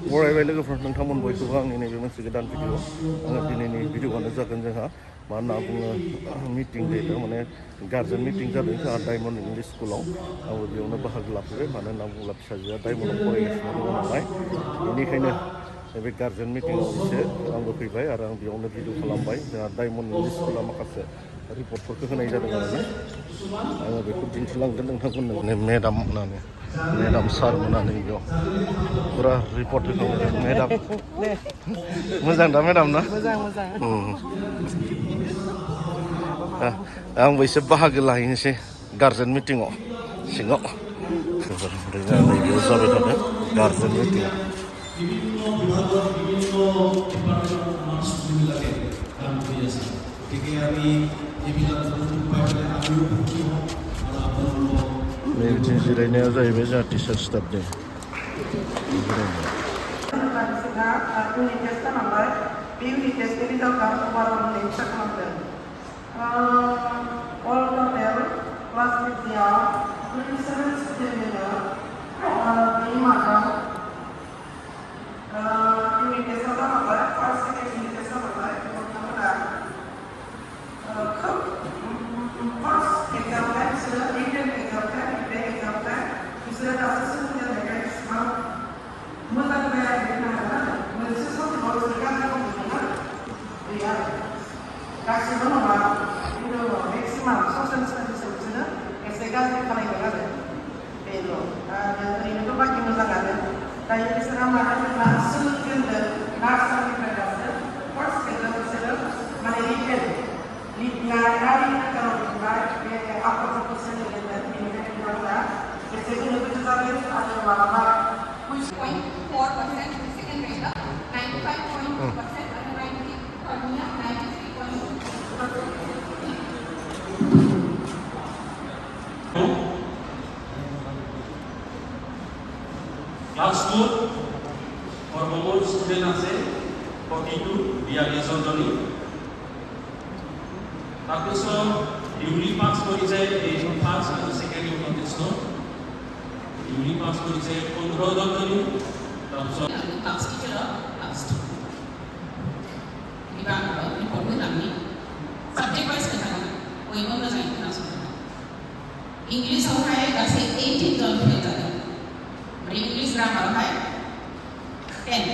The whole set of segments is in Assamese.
बरायबाय लोगोफोर नोंथांमोन बयखौबो आंनि नैबे मोनसे गोदान भिडिअ आङो दिनैनि भिडिअआनो जागोन जोंहा मा होनना बुङो मिटिं बेनो माने गार्जेन मिटिं जादों जोंहा डायमन्ड इंलिश स्कुलाव आंबो बेयावनो बाहागो लाफैबाय मानो होनना बुङोब्ला फिसाजोआ डायमन्डआव फरायगासिनो दङ नालाय बेनिखायनो बे गार्जेन मिटिङाव एसे आंबो फैबाय आरो आं बेयावनो भिडिअ खालामबाय जोंहा डायमन्ड इंलिश स्कुला माखासे रिपर्टफोरखौ होनाय जादों आरोना आङो बेखौ दिन्थिलांगोन नोंथांमोननो मेडाम होननानै मेडाम सार होननानै बेयाव फुरा रिपर्ट होखांनाय जादों मेडाम मोजां दा मेडाम ना मोजां मोजां आंबो एसे बाहागो लाहैनोसै गार्जेन मिटिङाव सिङाव नैबेयाव जाबाय थादों गार्जेन मिटिङा नै बिथिं जिरायनाया जाहैबाय जोंहा टिचार स्टाफनि जिरायनाया Class 2 formamol student আছে 42 42 জনী তাৰপিছত ডিউলি পাছ কৰিছে এই ফাৰ্ষ্ট আৰু সেকেন্ড কন্টেস্ট ডিউলি পাছ কৰিছে 15 জনী তাৰপিছত ক্লাছ টিচাৰ লাষ্ট ইবাৰ ৰিপৰ্ট আমি সাবজেক্ট वाइज কথা ওইব না যাই ক্লাছ इंग्लिश হয় গাছে 18 জন ফেল जादों इंग्लिश ग्रामार है 10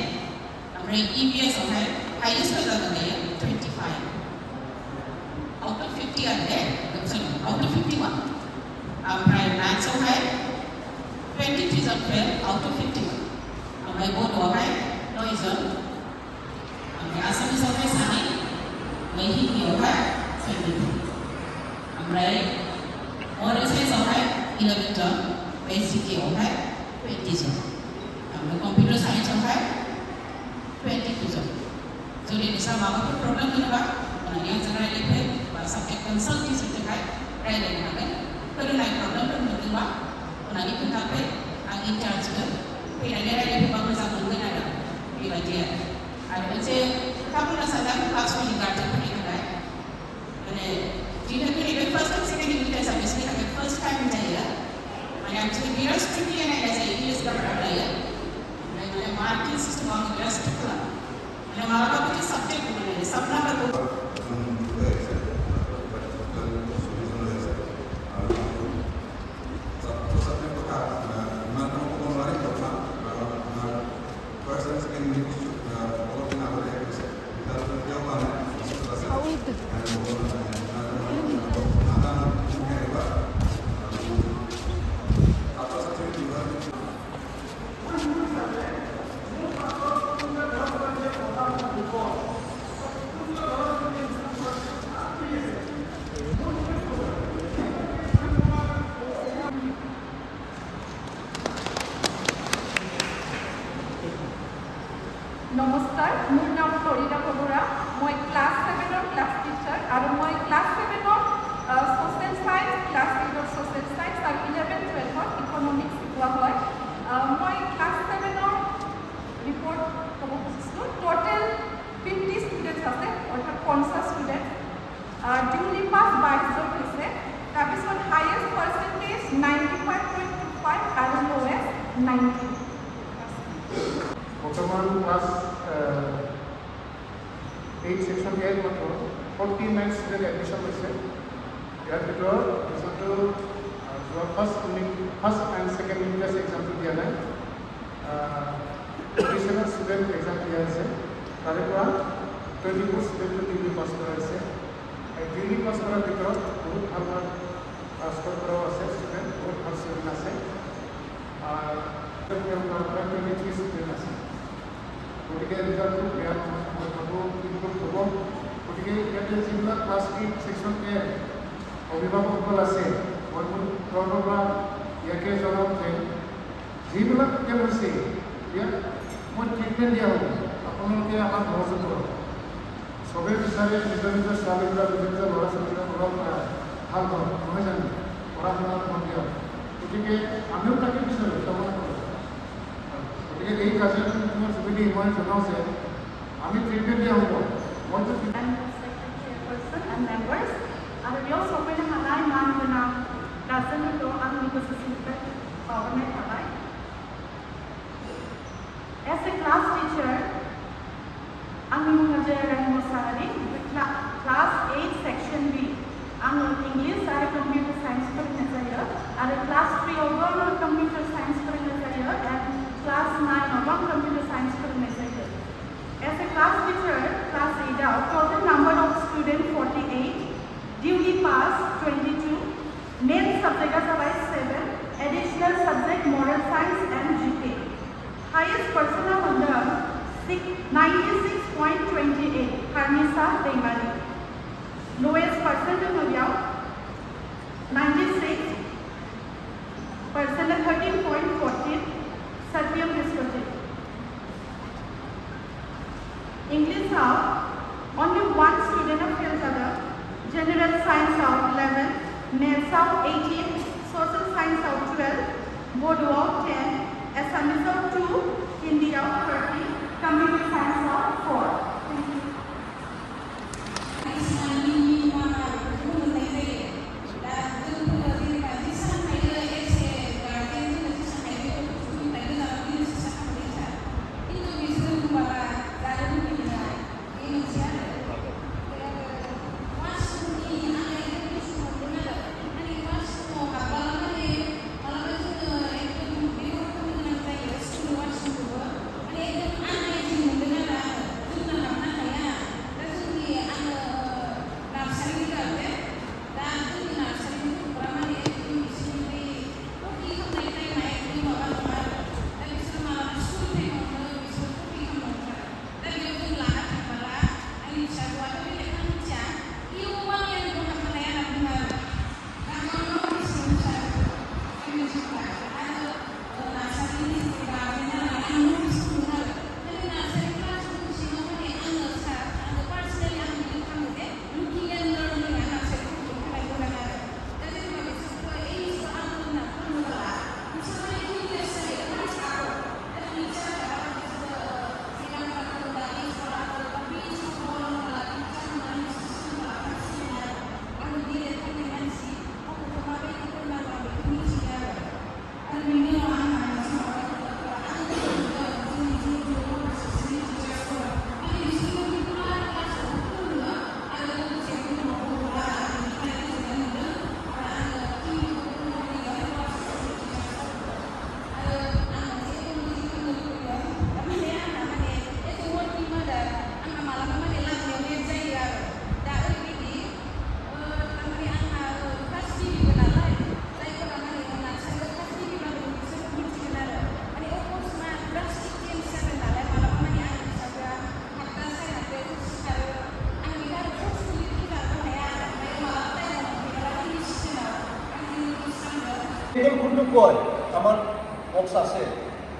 ओमफ्राय EVS है हाईएस्ट फैल जादों 25 आउट ऑफ 50 आरो सॉरी आउट ऑफ 51 ओमफ्राय मैथ्स है 23 जन फेल आउट ऑफ 51 ओमफ्राय बड' है 9 जन ओमफ्राय आसामिस है 3 ओमफ्राय हिन्दी है 7 ओमफ्राय मॉडल साइंस है 11 जन बेसिक है 20 जन ओमफ्राय कम्पिउटार साइंस है 22 जन जुदि नोंसा माबाफोर प्रब्लेम दङबा अननानै आंजों रायज्लायफै बा साबजेक्ट कनसाल्टेन्सिनि थाखाय रायज्लायनो हागोन फोरोंनाय प्रब्लेमफोर मोनदोंबा अननानै खोन्थाफै आं इन्चार्जखौ फैनानै रायज्लायफैबा मोजां मोनगोन आरो बेबायदि आरो मोनसे खोथा बुंनो सानदों क्लासफोरनि गार्जेनफोरनि थाखाय माने जिहेतु नैबे फार्स्ट एन्ड सेकेन्ड इंलिश साबजेक्टनि थाखाय फार्स्ट टाइम जायो माने आमचे बिराद स्ट्रिक्टलि नायनाय जायो इंलिश ग्रामार लायो माने मार्किं सिस्टेमाव आं बिराद स्ट्रिक्ट खालामो माने मालाबा बिदि साबजेक्ट मोनो साब नाम्बारखौ नमस्कार मोर नाम फरिदा बरुआ मैं क्लास 7 क्लास टीचर और मैं class 7 social science class 8 social science और 11 12 इकोनॉमिक्स शिकोआ है मैं क्लास 7 रिपोर्ट कब खुजिছোঁ टोटल 50 स्टूडेंट्स আছে অর্থাৎ 50 স্টুডেন্ট ডিউলি পাস 22 জন হৈছে তাৰপিছত হাইয়েষ্ট পাৰ্সেন্টেজ 95.25 আৰু লোৱেষ্ট 90 বৰ্তমান ক্লাছ 8 সেকশন এ মাত্ৰ 49 ষ্টুডেণ্ট এডমিশ্যন লৈছে। ইয়াৰ ভিতৰত যোনটো যোৱা first and second unit test এক্সামটো দিয়া নাই, 37 ষ্টুডেণ্ট এক্সাম দিয়া আছে। তাৰে পৰা 24 ষ্টুডেণ্টে ডিগ্ৰী পাছ কৰাইছে। ডিগ্ৰী পাছ কৰাৰ ভিতৰত বহুত ভাল ভাল স্ক'ৰ কৰাও আছে ষ্টুডেণ্ট, বহুত ভাল ষ্টুডেণ্ট আছে। 23 ষ্টুডেণ্ট আছে। গতিকে ৰিজাল্টটো বেয়া মই ভাবোঁ ইম্প্ৰুভ হ'ব। গতিকে ইয়াতে যিবিলাক ক্লাছ 8 সেকশন এ অভিভাৱকসকল আছে, মই মোৰ তৰফৰ পৰা ইয়াকে জনাম যে যিবিলাক কেম হৈছে ইয়াত মই ট্ৰিটমেণ্ট দিয়া হ'ব, আপোনালোকে আমাক সহযোগ কৰক। চবেই বিচাৰে নিজৰ নিজৰ ছোৱালীবিলাক নিজৰ নিজৰ ল'ৰা ছোৱালীবিলাক অলপ ভাল হওক, নহয় জানো, পঢ়া শুনাত মন দিয়ক। গতিকে আমিও তাকে বিচাৰোঁ কামনা কৰোঁ। গতিকে এই কাৰ্যক্ৰমৰ যোগেদি মই জনাওঁ যে আমি ট্ৰিটমেণ্ট দিয়া হ'ব। মইতো and members, and we also open a halai man guna dozen to ang ecosystem government halai. As a class teacher, ang ngajar ang mosari class 8 section B ang English are computer science per nasaya, and class 3 over computer science per nasaya, and class 9 over computer science per nasaya. As a class teacher, class 8 out, total number of students 48, duly passed 22, main subject as 7, additional subject moral science and GK. Highest personal under 96.28, Harnisa Dengani. Lowest percentile Novyao 96, percentile 13.14, Satyam Discote. English out, only one student of failed other. General science out 11, maths out 18, social science out 12, Bodo out 10, Assamese out 2, Hindi out 30, computer science out 4. Thank you. কোনটো কয় আমাৰ বক্স আছে,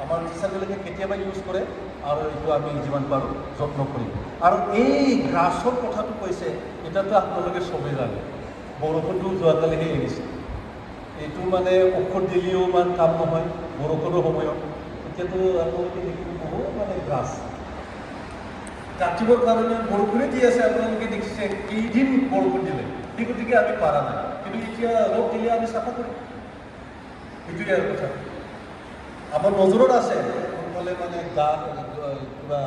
আমাৰ টিচাৰবিলাকে কেতিয়াবা ইউজ কৰে, আৰু এইটো আমি যিমান পাৰোঁ যত্ন কৰিম। আৰু এই গ্ৰাছৰ কথাটো কৈছে, এতিয়াতো আপোনালোকে চবেই জানে, বৰষুণটো যোৱাকালিহে এৰিছে। এইটো মানে ঔষধ দিলেও ইমান কাম নহয় বৰষুণৰ সময়ত। এতিয়াতো আপোনালোকে দেখিব বহুত মানে গ্ৰাছ কাটিবৰ কাৰণে বৰষুণে দি আছে। আপোনালোকে দেখিছে কেইদিন বৰষুণ দিলে, সেই গতিকে আমি পাৰা নাই, কিন্তু এতিয়া ৰ'দ দিলে আমি চাফা কৰিম। এইটোৱে আৰু কথা আমাৰ নজৰত আছে। ক'লে মানে গান কিবা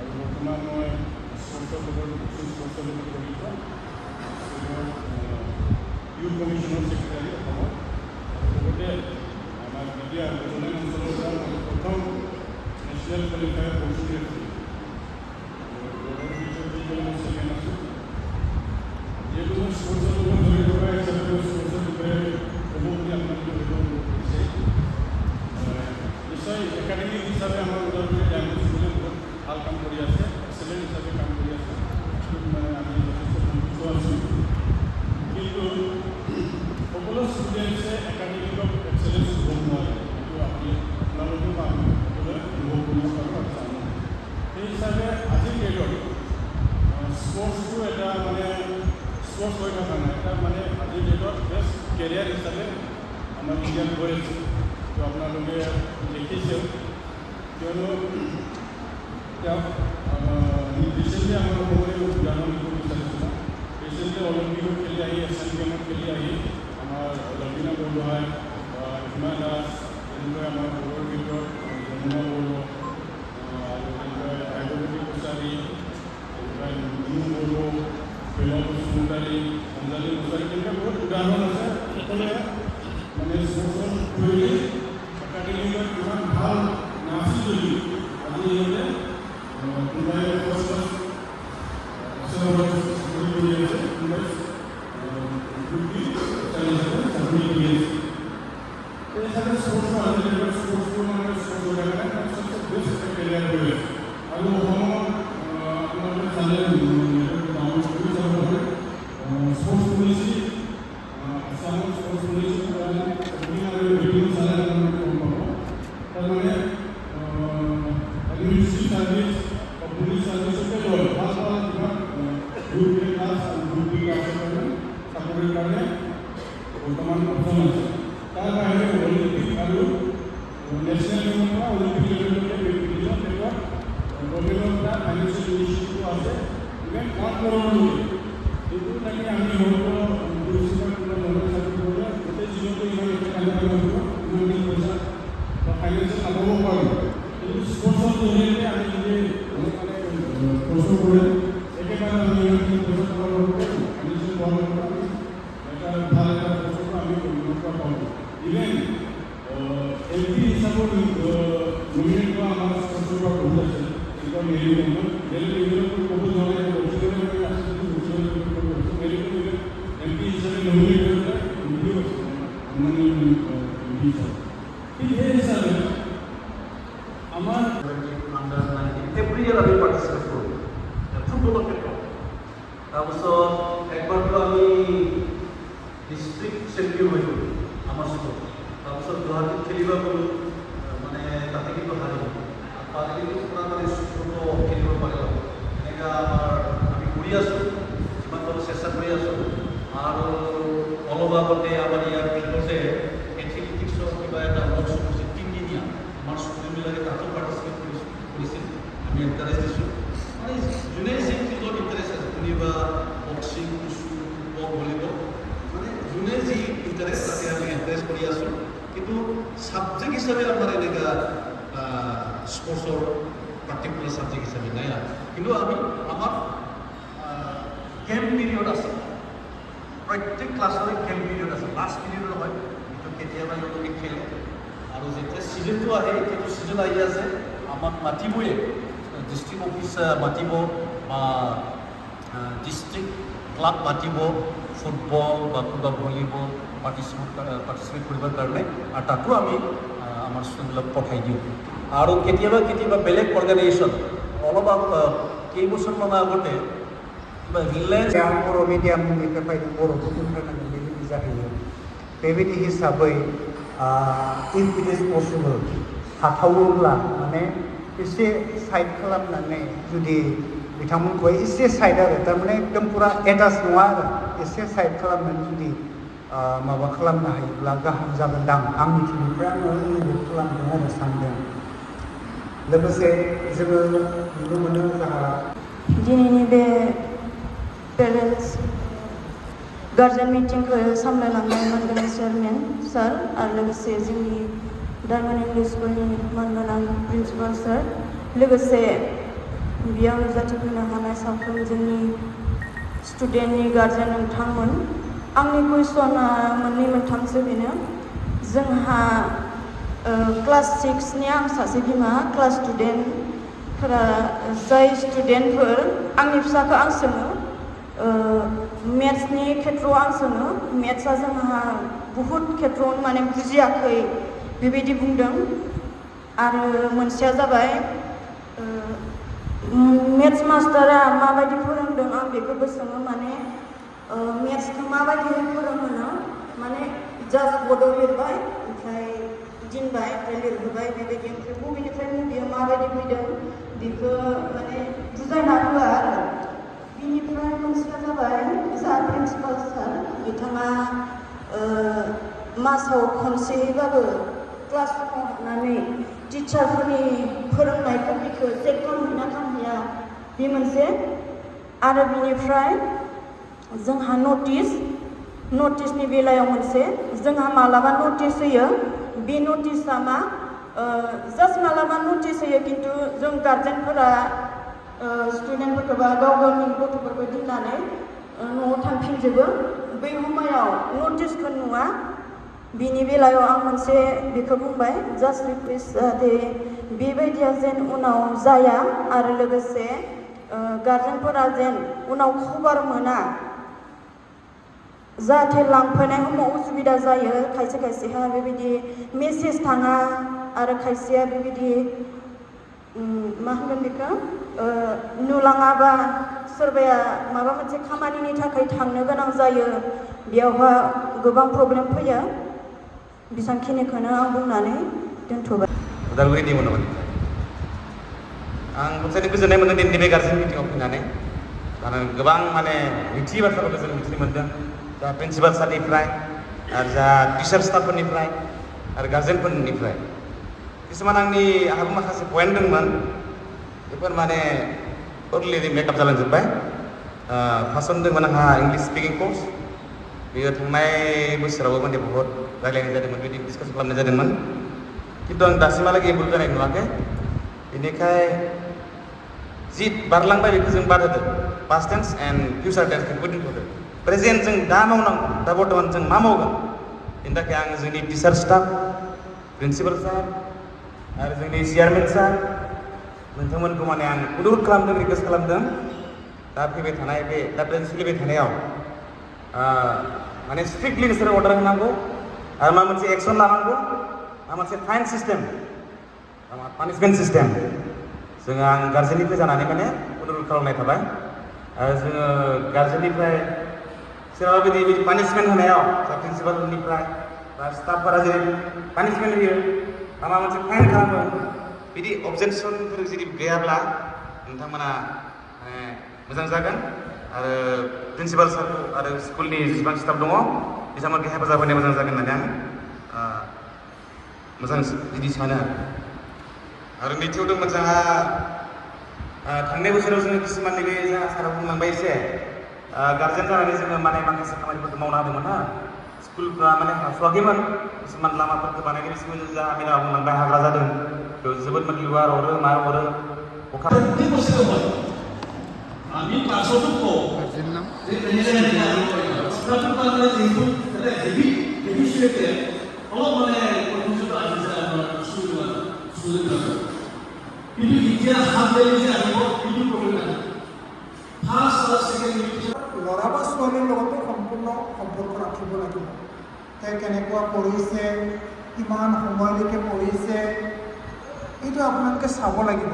আৰু বৰ্তমান মই স্পৰ্টছৰ ইউথ কমিশ্যনৰ ছেক্ৰেটাৰী অসমৰ লগতে আমাৰ মেডিয়া বড়োলেণ্ড অঞ্চলৰ পৰা মই প্ৰথম নেশ্যনেল কোৱালিফায়াৰ কৰিছিলোঁ ছেকেণ্ড আছোঁ যিহেতু মই স্পৰ্টছৰ লগত জড়িত থকা হিচাপে স্পৰ্টছৰ বিষয়ে ক'ব বুলি আপোনালোকে কৰিছে নিশ্চয় একাডেমিক হিচাপে আমাৰ ওদালগুৰি ডায়মণ্ড স্কুলে বহুত ভাল কাম কৰি আছে এক্সেলেণ্ট হিচাপে কাম কৰি আছে মানে আমি যথেষ্ট সন্তুষ্ট আছোঁ কিন্তু সকলো ষ্টুডেণ্টছে একাডেমিকত এক্সেলেঞ্চ হ'ব নোৱাৰে কিন্তু আপোনালোকেও আমি সকলোৱে অনুভৱ কৰিব পাৰোঁ আৰু জানো সেই হিচাপে আজিৰ ডেটত স্পৰ্টছটো এটা মানে স্পৰ্টছ হৈ থকা নাই এটা মানে আজিৰ ডেটত বেষ্ট কেৰিয়াৰ হিচাপে আমাৰ ইণ্ডিয়াত হৈ আছে তো আপোনালোকে দেখিছেও কিয়নো তেওঁক ৰিচেণ্টলি আমাৰ সকলোৱে উদাহৰণ দিব বিচাৰিছিলোঁ ৰিচেণ্টলি অলিম্পিকত খেলি আহি এছিয়ান গেমত খেলি আহি আমাৰ লভলীনা বৰগোহাঁই হিমা দাস তেনেকৈ আমাৰ বড়োৰ ভিতৰত যমুনা বড়ো আৰু তেনেকৈ ভাগৱতী কছাৰী তেনেকৈ মিনু বড়ো বেলক বসুমতাৰী অঞ্জলি কছাৰী তেনেকৈ বহুত উদাহৰণ আছে সকলোৱে মানে স্পৰ্টছত কৰি একাডেমিকত ইমান ভাল নাছিল যদি আজি ইহঁতে কোনোবাই ফাৰ্ষ্ট কৰি আছে কোনোবাই চাকৰি কৰি আছে এই হিচাপে স্পৰ্টছটো আজিকালি স্পৰ্টছটো মানে স্পৰ্টছৰ কাৰণে চবচে বেষ্ট এটা কেৰিয়াৰ হৈ আছে আৰু অসমত আপোনালোকে চালে ডাঙৰ কৰি যাব পাৰে স্পৰ্টছ পলিচি আছামৰ স্পৰ্টছ পলিচি আৰু ভিডিঅ' চালে আপোনালোকে গম পাব তাৰমানে এডমিনিষ্ট্ৰেটিভ চাৰ্ভিচ পুলিচ চাৰ্ভিচকে লৈ ভাল ভাল কিবা গ্ৰুপ এ ক্লাছ আৰু গ্ৰুপ বি ক্লাছৰ কাৰণে চাকৰিৰ কাৰণে বৰ্তমান অপশ্যন আছে তাৰ বাহিৰে অলিম্পিক আৰু নেশ্যনেল লেভেলৰ পৰা অলিম্পিক লেভেললৈকে বিভিন্ন ক্ষেত্ৰত গভৰ্ণমেণ্টৰ পৰা ফাইনেন্সিয়েল ইনিচিয়েটিভ আছে ইভেন 1 কৰোৰলৈকে এইটো লাগি আমি হয়তো পৰিস্থিতিৰ কোনো মনত চাকৰি কৰিলে গোটেই জীৱনটো ইমান এতিয়া কালিব লাগিব ইমানখিনি পইচা বা ফাইনেন্সিয়েল নাপাব পাৰোঁ কিন্তু স্পৰ্টছৰ জৰিয়তে আমি যদি মানে কষ্ট কৰি একেবাৰে আমি ইমানখিনি পইচা পাব পাৰোঁ ফাইনেন্সিয়েল পাব পাৰোঁ এটা ভাল এটা বস্তুটো আমি কৰিব পাৰোঁ ইভেন এমপি হিচাপত নমিনেট হোৱা আমাৰ স্পৰ্টছৰ পৰা বহুত আছে এনেকুৱা মেৰিকমত মেৰিকমত ক'ব নোৱাৰে এমপি হিচাপে নমিনেট হৈ পেলাই এমপিও আছে অন্যান্য এমপি হিচাপে ঠিক সেই হিচাপে আমাৰ আণ্ডাৰ 19 এভৰি ইয়াৰ আমি পাৰ্টিচিপেট কৰোঁ ফুটবলৰ ক্ষেত্ৰত তাৰপিছত একবাৰতো আমি ডিষ্ট্ৰিক্ট চেম্পিয়ন হৈ গ'লোঁ আমাৰ স্কুলত তাৰপিছত গুৱাহাটীত খেলিব গ'লোঁ মানে তাতে কিন্তু হাৰিলোঁ তাতে কিন্তু পূৰা মানে স্কুলতো খেলিব পাৰিলোঁ এনেকৈ আমাৰ আমি কৰি আছোঁ যিমান পাৰোঁ চেষ্টা কৰি আছোঁ আৰু অলপ আগতে আমাৰ ইয়াৰ ফিল্ডতে এথলেটিক্সৰ কিবা এটা ৱৰ্কশ্বপ হৈছে তিনিদিনীয়া আমাৰ ষ্টুডেণ্টবিলাকে তাতো পাৰ্টিচিপেট কৰিছিল আমি এনকাৰেজ দিছোঁ মানে যোনে যি ফিল্ডত ইণ্টাৰেষ্ট আছে কোনোবা বক্সিং কুচু ফুটবল ভলীবল মানে যোনে যি ইণ্টাৰেষ্ট তাতে আমি এনকাৰেজ কৰি আছোঁ কিন্তু ছাবজেক্ট হিচাপে আমাৰ এনেকুৱা স্পৰ্টছৰ পাৰ্টিকুলাৰ ছাবজেক্ট হিচাপে নাই কিন্তু আমি আমাৰ কেম্প পিৰিয়ড আছে প্ৰত্যেক ক্লাছৰে কেম্প পিৰিয়ড আছে লাষ্ট পিৰিয়ড হয় কিন্তু কেতিয়াবা ইহঁতে খেলে আৰু যেতিয়া ছিজনটো আহে এতিয়াতো ছিজন আহি আছে আমাক মাতিবয়ে ডিষ্ট্ৰিক্ট অফিচ মাতিব বা ডিষ্ট্ৰিক্ট ক্লাব মাতিব ফুটবল বা কিবা ভলীবল পাৰ্টিচিপেট কৰিবৰ কাৰণে আৰু তাতো আমি আমাৰ ষ্টুডেণ্টবিলাক পঠাই দিওঁ আৰু কেতিয়াবা বেলেগ অৰ্গেনাইজেশ্যন অলপ কেইবছৰমান আগতে किंवा रिलायन्स बर' मिडियामनिफ्राय फैदों बर'खौ फोरोंनांगोन बेबायदि जाहैयो बेबायदि हिसाबै इफ इट इज पसिबल हाथावोब्ला माने एसे साइड खालामनानै जुदि बिथांमोनखौ एसे साइड आरो थारमाने एकदम पुरा एटाच नङा आरो एसे साइड खालामनानै जुदि माबा खालामनो हायोब्ला गाहाम जागोनदां आंनिथिंनिफ्राय आङो इनभल्भ खालामदों आरो सानदों लोगोसे जोङो नुनो मोनो जोंहा दिनैनि बे पेरेन्टस गार्जेन मिटिंखौ सामलायलांनाय मानगोनां चेयारमेन सार आरो लोगोसे जोंनि डायमन्ड इंलिश स्कुलनि मानगोनां प्रिन्सिपाल सार लोगोसे बेयाव नुजाथिफैनो हानाय साफ्रोम जोंनि स्टुडेन्टनि गार्जेन नोंथांमोन आंनि कुइसना मोननै मोनथामसो बेनो जोंहा क्लास 6नि आं सासे बिमा क्लास स्टुडेन्टफोरा जाय स्टुडेन्टफोर आंनि फिसाखौ आं सोङो मेथ्सनि खेथ्रआव आं सोङो मेथ्सआ जोंहा बुहुत खेथ्रआवनो माने बुजियाखै बेबायदि बुंदों आरो मोनसेया जाबाय मेथ्स मास्टारा माबायदि फोरोंदों आं बेखौबो सोङो माने मेथ्सखौ माबायदिहाय फोरोंहोनो माने जास्ट बर्डआव लिरबाय ओमफ्राय दिनबाय ओमफ्राय लिरहोबाय बेबायदि ओमफ्राय बबेनिफ्राय बबेयाव माबायदि फैदों बेखौ माने बुजायना होआ आरो बिनिफ्राय मोनसेया जाबाय जा प्रिन्सिपाल सार बिथाङा मासाव खनसेबाबो क्लासफोराव हाबनानै टिचारफोरनि फोरोंनाय टपिकखौ चेक खालामहैना खालामहैया बे मोनसे आरो बिनिफ्राय जोंहा नटिसनि बेलायाव मोनसे जोंहा मालाबा नटिस होयो बे नटिसआ मा जास्ट मालाबा नटिस होयो खिन्थु जों गार्जेनफोरा स्टुडेन्टफोरखौ बा गाव गावनि गथ'फोरखौ दोननानै न'आव थांफिनजोबो बै समायाव नटिसखौ नुवा बिनि बेलायाव आं मोनसे बेखौ बुंबाय जास्ट रिकुवेस्ट जाहाथे बेबायदिया जेन उनाव जाया आरो लोगोसे गार्जेनफोरा जेन उनाव खबर मोना जाहाथे लांफैनाय समाव उसुबिदा जायो खायसे खायसेहा बेबायदि मेसेज थाङा आरो खायसेया बेबायदि मा होनगोन बेखौ नुलाङाबा सोरबाया माबा मोनसे खामानिनि थाखाय थांनो गोनां जायो बेयावहा गोबां प्रब्लेम फैयो बेसांखिनिखौनो आं बुंनानै दोनथ'बाय उदालगुरिनि मोनोमोन आं खनसेनो गोजोननाय मोन्दों दिनै बे गार्जेन मिटिङाव फैनानै आरो गोबां माने मिथियै बाथ्राफोरखौ जों मिथिनो मोन्दों जा प्रिन्सिपाल सारनिफ्राय आरो जा टिचार स्टाफफोरनिफ्राय आरो गार्जेनफोरनिफ्राय किसुमान आंहाबो माखासे पइन्ट दंमोन बेफोर माने टटेलि मेकआप जालांजोब्बाय फार्स्टआवनो दंमोन आंहा इंलिश स्पिकिं कर्स बेयो थांनाय बोसोरावबो माने बहुत रायलायनाय जादोंमोन बिदि डिसकास खालामनाय जादोंमोन खिन्थु आं दासिमहालागै इमप्रुभ जानाय नुवाखै बेनिखाय जि बारलांबाय बेखौ जों बाद होदो पास्ट टेन्स एन्ड फिउचार टेन्सखौबो दोनथ'दो प्रेजेन्ट जों दा मावनांगौ दा बर्थमान जों मा मावगोन बेनि थाखाय आं जोंनि टिचार स्टाफ प्रिन्सिपाल सार आरो जोंनि चेयारमेन सार नोंथांमोनखौ माने आं अनुरद खालामदों रिकुवेस्ट खालामदों दा फैबाय थानाय बे दा सोलिबाय थानायाव माने स्ट्रिक्टलि नोंसोरो अर्डार होनांगौ आरो माबा मोनसे एक्सन लानांगौ माबा मोनसे फाइन सिस्टेम पानिशमेन्ट सिस्टेम जोङो आं गार्जेननिफ्राय जानानै माने अनुरद खालामनाय थाबाय आरो जोङो गार्जेननिफ्राय सोरबा बिदि पानिशमेन्ट होनायाव जा प्रिन्सिपालनिफ्राय बा स्टाफफोरा जेरै पानिशमेन्ट होयो माबा मोनसे फाइन खालामो बिदि अबजेक्सनफोर जुदि गैयाब्ला नोंथांमोना मोजां जागोन आरो प्रिन्सिपाल सारखौ आरो स्कुलनि जेसेबां स्टाफ दङ बिथांमोनखौ हेफाजाब होनाया मोजां जागोन होननानै आं मोजां बिदि सानो आरो नैथियाव दंमोन जोंहा थांनाय बोसोराव जोङो किसुमान नैबे जोंहा सारा बुंलांबाय एसे गार्जेन जानानै जोङो माने माखासे खामानिफोरखौ मावनो हादोंमोन ना स्कुलफ्रा माने हास'वाखैमोन किसुमान लामाफोरखौ बानायनाय बिसोर जा मेला बुंलांबाय हाग्रा जादों बेयाव जोबोद माने लुवार हरो मा हरो अखा आम्ही पासवतो जे ল'ৰা বা ছোৱালীৰ লগতো সম্পূৰ্ণ সম্পৰ্ক ৰাখিব লাগিব তেওঁ কেনেকুৱা পঢ়িছে কিমান সময়লৈকে পঢ়িছে এইটো আপোনালোকে চাব লাগিব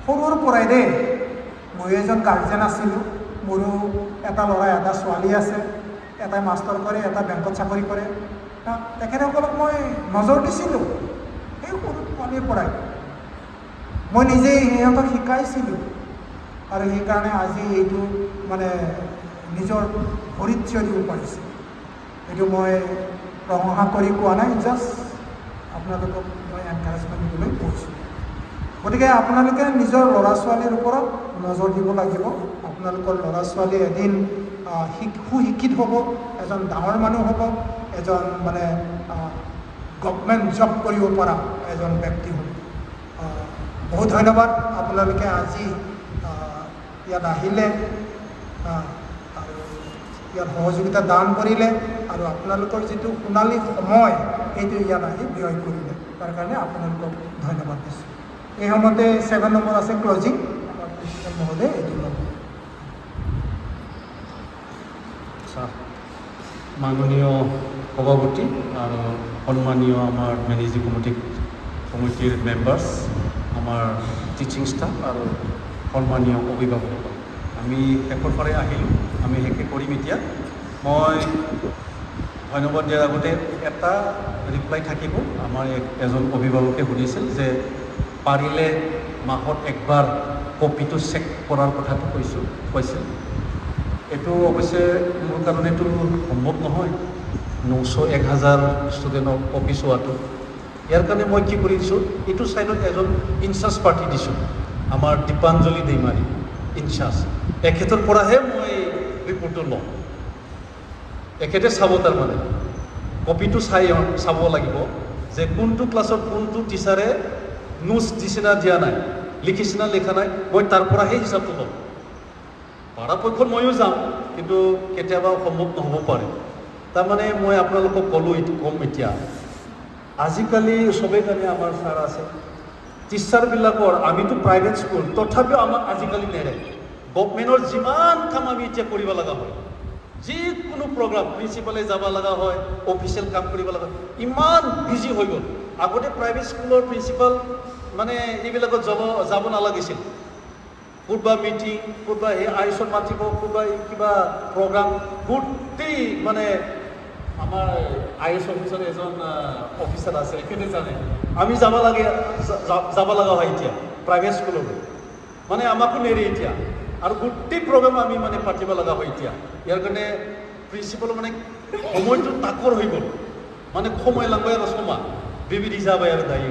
সৰুৰ পৰাই দেই ময়ো এজন গাৰ্জেন আছিলোঁ মোৰো এটা ল'ৰা এটা ছোৱালী আছে এটাই মাষ্টাৰ কৰে এটা বেংকত চাকৰি কৰে তেখেতসকলক মই নজৰ দিছিলোঁ সেই সৰু পোৱালিৰ পৰাই মই নিজেই সিহঁতক শিকাইছিলোঁ আৰু সেইকাৰণে আজি এইটো মানে নিজৰ ভৰিত থিয় দিব পাৰিছে এইটো মই প্ৰশংসা কৰি কোৱা নাই জাষ্ট আপোনালোকক মই এনকাৰেজমেণ্ট দিবলৈ কৈছোঁ গতিকে আপোনালোকে নিজৰ ল'ৰা ছোৱালীৰ ওপৰত নজৰ দিব লাগিব আপোনালোকৰ ল'ৰা ছোৱালী এদিন সুশিক্ষিত হ'ব, এজন ডাঙৰ মানুহ হ'ব, এজন মানে গভৰ্ণমেণ্ট জব কৰিব পৰা এজন ব্যক্তি হ'ব। বহুত ধন্যবাদ আপোনালোকে আজি ইয়াত আহিলে আৰু ইয়াত সহযোগিতা দান কৰিলে আৰু আপোনালোকৰ যিটো সোণালী সময় সেইটো ইয়াত আহি ব্যয় কৰিলে, তাৰ কাৰণে আপোনালোকক ধন্যবাদ দিছোঁ। এই সময়তে 7 নম্বৰ আছে ক্লজিং, আমাৰ প্ৰিন্সিপাল মহোদয় এইটো ল'ব। মাননীয় সভাপতি আৰু সন্মানীয় আমাৰ মেনেজিং কমিটিৰ মেম্বাৰ্ছ, আমাৰ টিচিং ষ্টাফ আৰু সন্মানীয় অভিভাৱক, আমি শেষৰ ফালে আহিলোঁ, আমি শেষে কৰিম এতিয়া। মই ধন্যবাদ দিয়াৰ আগতে এটা ৰিপ্লাই থাকিব। আমাৰ এজন অভিভাৱকে সুধিছিল যে পাৰিলে মাহত একবাৰ কপিটো চেক কৰাৰ কথাটো কৈছিল। এইটো অৱশ্যে মোৰ কাৰণে এইটো সম্ভৱ নহয়, 900-1000 ষ্টুডেণ্টক কপি চোৱাটো। ইয়াৰ কাৰণে মই কি কৰি দিছোঁ, এইটো ছাইডত এজন ইনচাৰ্জ পাৰ্টি দিছোঁ, আমাৰ দীপাঞ্জলি দৈমাৰী ইনচাৰ্জ। এখেতৰ পৰাহে মই ৰিপৰ্টটো লওঁ। এখেতে চাব, তাৰমানে কপিটো চাব লাগিব যে কোনটো ক্লাছত কোনটো টিচাৰে নোটছ দিছে না দিয়া নাই, লিখিছে না লিখা নাই, মই তাৰ পৰাহে হিচাপটো ল'ম। পৰাপক্ষত ময়ো যাম, কিন্তু কেতিয়াবা সম্ভৱ নহ'ব পাৰে। তাৰমানে মই আপোনালোকক ক'ম এতিয়া, আজিকালি চবেই জানে আমাৰ ছাৰ আছে, টিচাৰবিলাকৰ, আমিতো প্ৰাইভেট স্কুল, তথাপিও আমাক আজিকালি নেৰে। গভৰ্ণমেণ্টৰ যিমান কাম আমি এতিয়া কৰিব লগা হয়, যিকোনো প্ৰগ্ৰাম প্ৰিন্সিপালে যাব লগা হয়, অফিচিয়েল কাম কৰিব লগা হয়, ইমান বিজি হৈ গ'ল। আগতে প্ৰাইভেট স্কুলৰ প্ৰিন্সিপাল মানে এইবিলাকত যাব নালাগিছিল। ক'ৰবাত মিটিং, ক'ৰবাত সেই আইচত মাতিব, ক'ৰবাত কিবা প্ৰগ্ৰাম, গোটেই মানে আমাৰ আই এছ অফিচৰ এজন অফিচাৰ আছে, এখেতে জানে আমি যাব লগা হয় এতিয়া প্ৰাইভেট স্কুললৈ, মানে আমাকো নেৰে এতিয়া, আৰু গোটেই প্ৰগ্ৰাম আমি মানে পাতিব লগা হয় এতিয়া। ইয়াৰ কাৰণে প্ৰিন্সিপালৰ মানে সময়টো তাকৰ হৈ গ'ল, মানে সময় লাগবে আৰু ছমাহ বেবি দি যাবাই আৰু দায়ী